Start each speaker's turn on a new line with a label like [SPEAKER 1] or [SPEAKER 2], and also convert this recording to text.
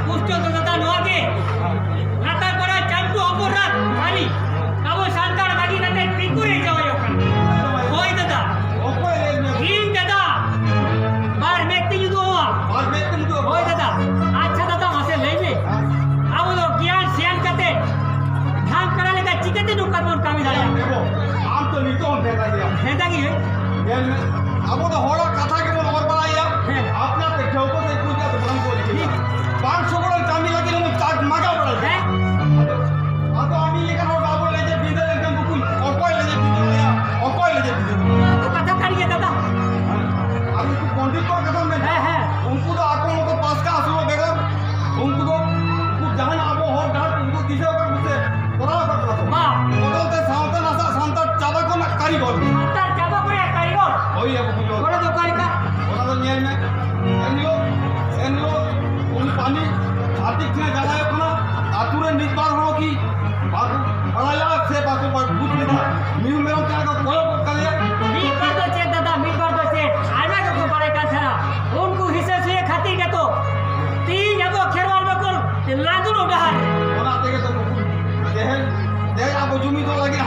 [SPEAKER 1] Pusto to tata noage. Nata para cantu apurat kali. mon kami dah.
[SPEAKER 2] देखो आम तो नहीं तो हम देता गया
[SPEAKER 1] Hendak ni?
[SPEAKER 2] अब तो होड़ा कथा के बोल और बनाया
[SPEAKER 1] हैं।
[SPEAKER 2] आपने देखो को से कुछ तो बंद को लिखी 500 बड़ा कामी लगी ना चार्ज मांगा पड़ा
[SPEAKER 1] Eh?
[SPEAKER 2] अब तो आमी ये करो बाबू ले जे बिंदे एकदम बुकुल और कोई ले जे बिंदे लिया और कोई ले जे बिंदे
[SPEAKER 1] Tu kata kali ya tata.
[SPEAKER 2] अब उनको पंडित को कदम में
[SPEAKER 1] है।
[SPEAKER 2] उनको तो आंखों को पास का आंसू बेगम उनको तो कुछ जहां आबो हो डाल उनको दिशा पर मुझसे बड़ा पड़ता था
[SPEAKER 1] Ma.
[SPEAKER 2] बदलते सावता नसा शांता चाबा को ना कारीगर
[SPEAKER 1] Tar jaba ko ya kaligor.
[SPEAKER 2] वही है Bukul
[SPEAKER 1] Kau tu kali ka?
[SPEAKER 2] ওরা তো নিয়ে নে এনলো উনি পানি আর্থিক থেকে জ্বালায় কোনো আতুরে নির্বার হলো কি বাবু আড়াইলা সে বাবু বুঝলি না নিউ মেরম টাকা কয় কালে
[SPEAKER 1] Mikbar tu cek tata, mikbar tu cek. Ada tu kau kali kan sana. Unku hisap sih khati ke tu. Ti jabo kherwal bakul. Lanjut udah.
[SPEAKER 2] ওনা থেকে তো দেহে দেহে আবো জমি তো লাগে